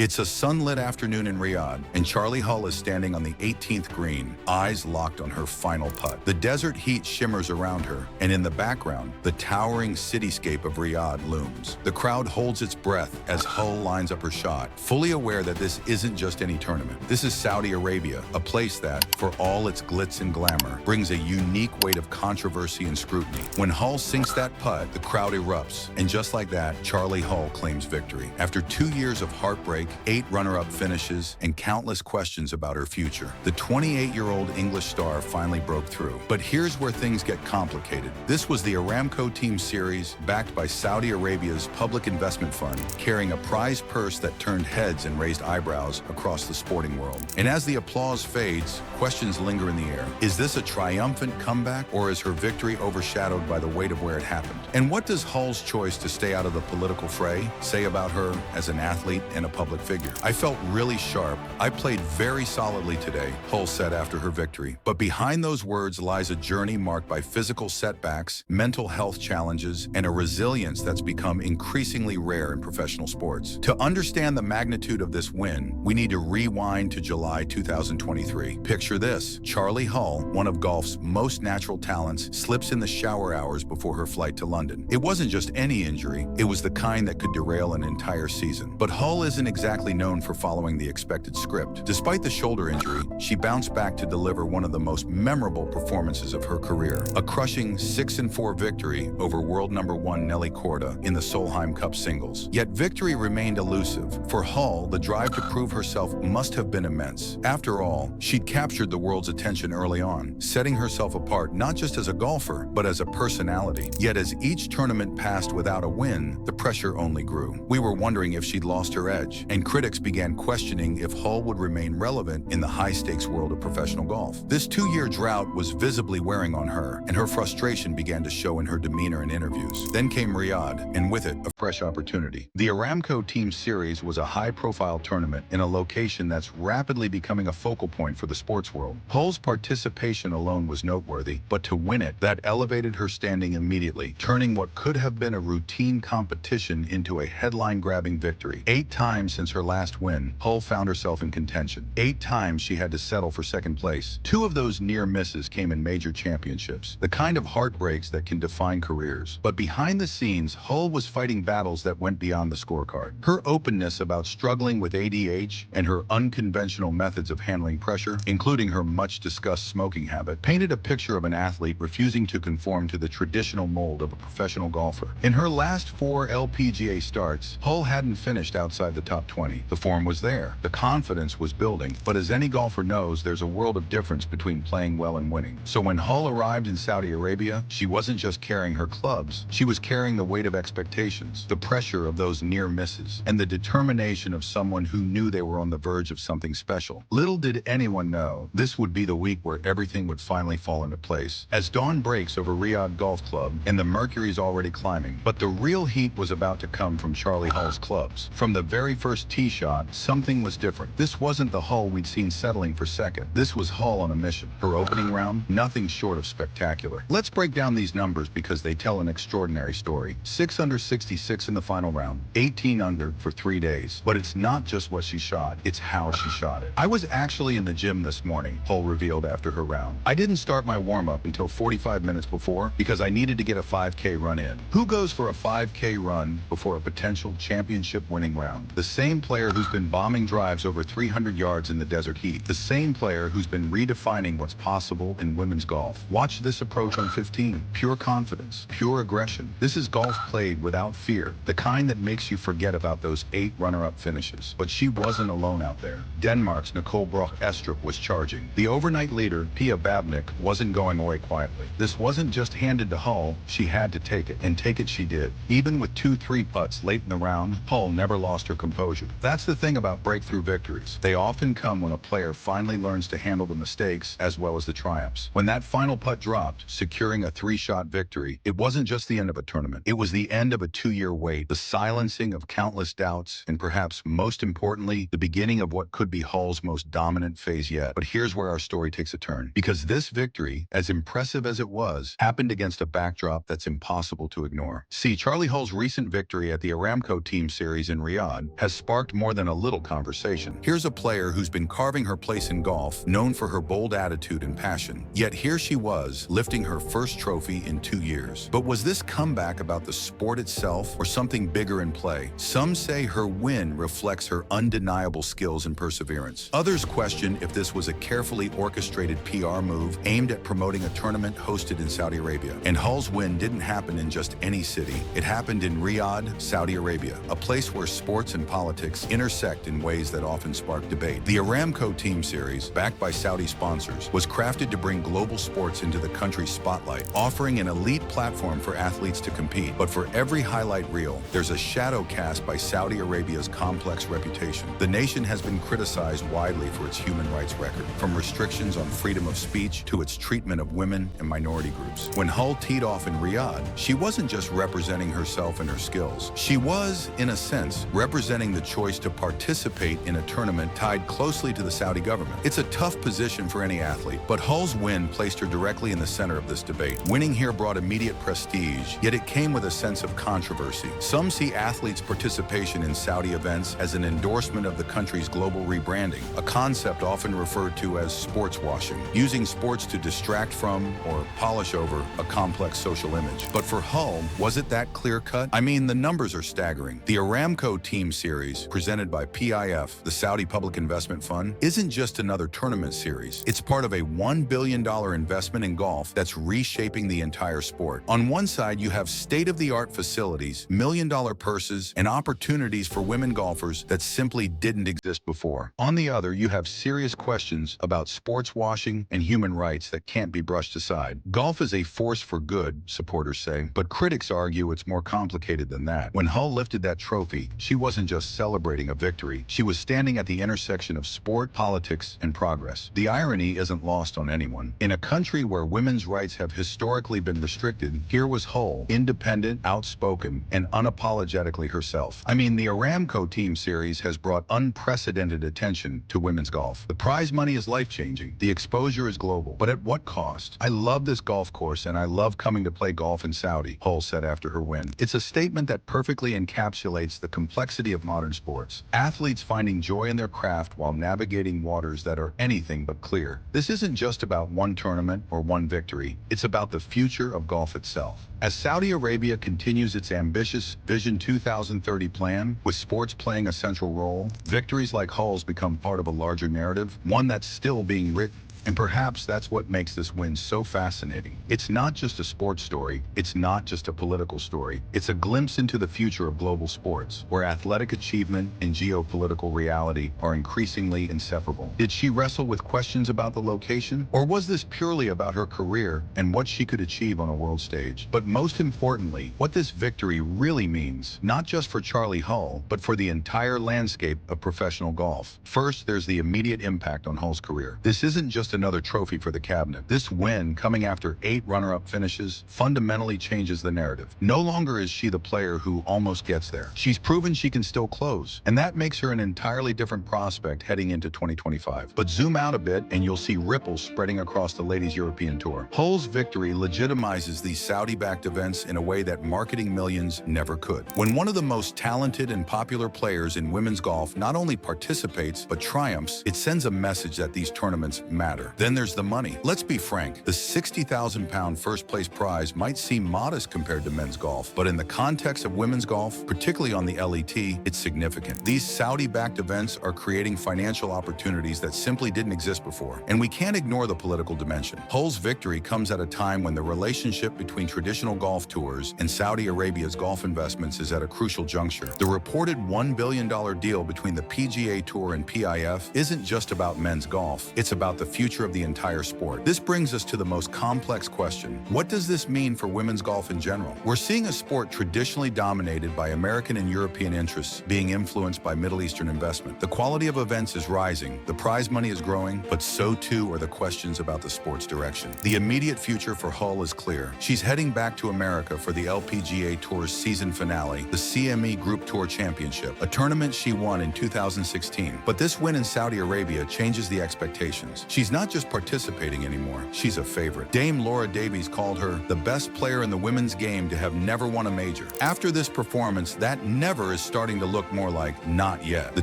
It's a sunlit afternoon in Riyadh, and Charley Hull is standing on the 18th green, eyes locked on her final putt. The desert heat shimmers around her, and in the background, the towering cityscape of Riyadh looms. The crowd holds its breath as Hull lines up her shot, fully aware that this isn't just any tournament. This is Saudi Arabia, a place that, for all its glitz and glamour, brings a unique weight of controversy and scrutiny. When Hull sinks that putt, the crowd erupts, and just like that, Charley Hull claims victory. After 2 years of heartbreak, 8 runner-up finishes, and countless questions about her future, the 28-year-old English star finally broke through. But here's where things get complicated. This was the Aramco Team Series, backed by Saudi Arabia's public investment fund, carrying a prize purse that turned heads and raised eyebrows across the sporting world. And as the applause fades, questions linger in the air. Is this a triumphant comeback, or is her victory overshadowed by the weight of where it happened? And what does Hull's choice to stay out of the political fray say about her as an athlete and a public figure? "I felt really sharp. I played very solidly today," Hull said after her victory. But behind those words lies a journey marked by physical setbacks, mental health challenges, and a resilience that's become increasingly rare in professional sports. To understand the magnitude of this win, we need to rewind to July 2023. Picture this: Charley Hull, one of golf's most natural talents, slips in the shower hours before her flight to London. It wasn't just any injury, it was the kind that could derail an entire season. But Hull isn't exactly known for following the expected script. Despite the shoulder injury, she bounced back to deliver one of the most memorable performances of her career, a crushing 6-4 victory over world number 1 Nelly Korda in the Solheim Cup singles. Yet victory remained elusive. For Hull, the drive to prove herself must have been immense. After all, she'd captured the world's attention early on, setting herself apart not just as a golfer, but as a personality. Yet as each tournament passed without a win, the pressure only grew. We were wondering if she'd lost her edge, and critics began questioning if Hull would remain relevant in the high-stakes world of professional golf. This 2-year drought was visibly wearing on her, and her frustration began to show in her demeanor in interviews. Then came Riyadh, and with it, a fresh opportunity. The Aramco Team Series was a high-profile tournament in a location that's rapidly becoming a focal point for the sports world. Hull's participation alone was noteworthy, but to win it, that elevated her standing immediately, turning what could have been a routine competition into a headline-grabbing victory. 8 times since her last win, Hull found herself in contention. 8 times she had to settle for second place. 2 of those near misses came in major championships, the kind of heartbreaks that can define careers. But behind the scenes, Hull was fighting battles that went beyond the scorecard. Her openness about struggling with ADH and her unconventional methods of handling pressure, including her much-discussed smoking habit, painted a picture of an athlete refusing to conform to the traditional mold of a professional golfer. In her last 4 LPGA starts, Hull hadn't finished outside the top 20. The form was there, the confidence was building, but as any golfer knows, there's a world of difference between playing well and winning. So when Hull arrived in Saudi Arabia, she wasn't just carrying her clubs, she was carrying the weight of expectations, the pressure of those near misses, and the determination of someone who knew they were on the verge of something special. Little did anyone know, this would be the week where everything would finally fall into place. As dawn breaks over Riyadh Golf Club, and the mercury's already climbing, but the real heat was about to come from Charley Hull's clubs. From the very first tee shot, something was different. This wasn't the Hull we'd seen settling for second. This was Hull on a mission. Her opening round, nothing short of spectacular. Let's break down these numbers because they tell an extraordinary story. 6 under 66 in the final round, 18 under for 3 days. But it's not just what she shot, it's how she shot it. "I was actually in the gym this morning," Hull revealed after her round. "I didn't start my warm-up until 45 minutes before because I needed to get a 5K run in." Who goes for a 5K run before a potential championship-winning round? The same player who's been bombing drives over 300 yards in the desert heat. The same player who's been redefining what's possible in women's golf. Watch this approach on 15. Pure confidence, pure aggression. This is golf played without fear, the kind that makes you forget about those 8 runner-up finishes. But she wasn't alone out there. Denmark's Nicole Broch Estrup was charging. The overnight leader, Pia Babnik, wasn't going away quietly. This wasn't just handed to Hull, she had to take it, and take it she did. Even with 2 3-putts late in the round, Hull never lost her composure. That's the thing about breakthrough victories. They often come when a player finally learns to handle the mistakes as well as the triumphs. When that final putt dropped, securing a 3-shot victory, it wasn't just the end of a tournament. It was the end of a 2-year wait, the silencing of countless doubts, and perhaps most importantly, the beginning of what could be Hull's most dominant phase yet. But here's where our story takes a turn. Because this victory, as impressive as it was, happened against a backdrop that's impossible to ignore. See, Charley Hull's recent victory at the Aramco Team Series in Riyadh has sparked sparked more than a little conversation. Here's a player who's been carving her place in golf, known for her bold attitude and passion. Yet here she was, lifting her first trophy in 2 years. But was this comeback about the sport itself or something bigger in play? Some say her win reflects her undeniable skills and perseverance. Others question if this was a carefully orchestrated PR move aimed at promoting a tournament hosted in Saudi Arabia. And Hull's win didn't happen in just any city. It happened in Riyadh, Saudi Arabia, a place where sports and politics intersect in ways that often spark debate. The Aramco Team Series, backed by Saudi sponsors, was crafted to bring global sports into the country's spotlight, offering an elite platform for athletes to compete. But for every highlight reel, there's a shadow cast by Saudi Arabia's complex reputation. The nation has been criticized widely for its human rights record, from restrictions on freedom of speech to its treatment of women and minority groups. When Hull teed off in Riyadh, she wasn't just representing herself and her skills. She was, in a sense, representing the choice to participate in a tournament tied closely to the Saudi government. It's a tough position for any athlete, but Hull's win placed her directly in the center of this debate. Winning here brought immediate prestige, yet it came with a sense of controversy. Some see athletes' participation in Saudi events as an endorsement of the country's global rebranding, a concept often referred to as sports washing, using sports to distract from or polish over a complex social image. But for Hull, was it that clear-cut? I mean, the numbers are staggering. The Aramco Team Series, presented by PIF, the Saudi Public Investment Fund, isn't just another tournament series. It's part of a $1 billion investment in golf that's reshaping the entire sport. On one side, you have state-of-the-art facilities, million-dollar purses, and opportunities for women golfers that simply didn't exist before. On the other, you have serious questions about sports washing and human rights that can't be brushed aside. Golf is a force for good, supporters say, but critics argue it's more complicated than that. When Hull lifted that trophy, she wasn't just celebrating a victory. She was standing at the intersection of sport, politics, and progress. The irony isn't lost on anyone. In a country where women's rights have historically been restricted, here was Hull, independent, outspoken, and unapologetically herself. I mean, the Aramco Team Series has brought unprecedented attention to women's golf. The prize money is life-changing. The exposure is global. But at what cost? I love this golf course and I love coming to play golf in Saudi, Hull said after her win. It's a statement that perfectly encapsulates the complexity of modern sports. Athletes finding joy in their craft while navigating waters that are anything but clear. This isn't just about one tournament or one victory. It's about the future of golf itself. As Saudi Arabia continues its ambitious Vision 2030 plan, with sports playing a central role, victories like Hull's become part of a larger narrative, one that's still being written. And perhaps that's what makes this win so fascinating. It's not just a sports story. It's not just a political story. It's a glimpse into the future of global sports, where athletic achievement and geopolitical reality are increasingly inseparable. Did she wrestle with questions about the location? Or was this purely about her career and what she could achieve on a world stage? But most importantly, what this victory really means, not just for Charley Hull, but for the entire landscape of professional golf. First, there's the immediate impact on Hull's career. This isn't just another trophy for the cabinet. This win, coming after 8 runner-up finishes, fundamentally changes the narrative. No longer is she the player who almost gets there. She's proven she can still close, and that makes her an entirely different prospect heading into 2025. But zoom out a bit and you'll see ripples spreading across the Ladies European Tour. Hull's victory legitimizes these Saudi-backed events in a way that marketing millions never could. When one of the most talented and popular players in women's golf not only participates, but triumphs, it sends a message that these tournaments matter. Then there's the money. Let's be frank, the £60,000 first-place prize might seem modest compared to men's golf, but in the context of women's golf, particularly on the LET, it's significant. These Saudi-backed events are creating financial opportunities that simply didn't exist before, and we can't ignore the political dimension. Hull's victory comes at a time when the relationship between traditional golf tours and Saudi Arabia's golf investments is at a crucial juncture. The reported $1 billion deal between the PGA Tour and PIF isn't just about men's golf, it's about the future of the entire sport. This brings us to the most complex question. What does this mean for women's golf in general? We're seeing a sport traditionally dominated by American and European interests being influenced by Middle Eastern investment. The quality of events is rising, the prize money is growing, but so too are the questions about the sport's direction. The immediate future for Hull is clear. She's heading back to America for the LPGA Tour's season finale, the CME Group Tour Championship, a tournament she won in 2016. But this win in Saudi Arabia changes the expectations. She's not just participating anymore, she's a favorite. Dame Laura Davies called her the best player in the women's game to have never won a major. After this performance, that never is starting to look more like not yet. The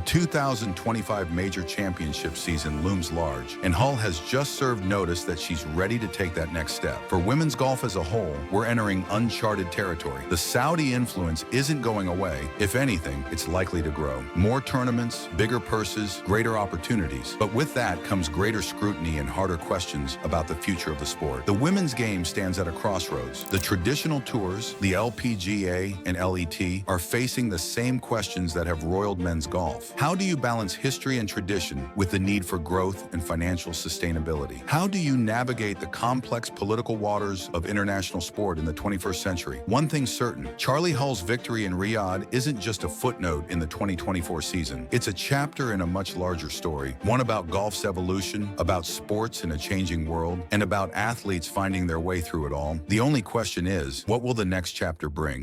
2025 Major Championship season looms large, and Hull has just served notice that she's ready to take that next step. For women's golf as a whole, we're entering uncharted territory. The Saudi influence isn't going away. If anything, it's likely to grow. More tournaments, bigger purses, greater opportunities. But with that comes greater scrutiny and harder questions about the future of the sport. The women's game stands at a crossroads. The traditional tours, the LPGA and LET, are facing the same questions that have roiled men's golf. How do you balance history and tradition with the need for growth and financial sustainability? How do you navigate the complex political waters of international sport in the 21st century? One thing's certain, Charley Hull's victory in Riyadh isn't just a footnote in the 2024 season. It's a chapter in a much larger story, one about golf's evolution, about sports in a changing world, and about athletes finding their way through it all. The only question is, what will the next chapter bring?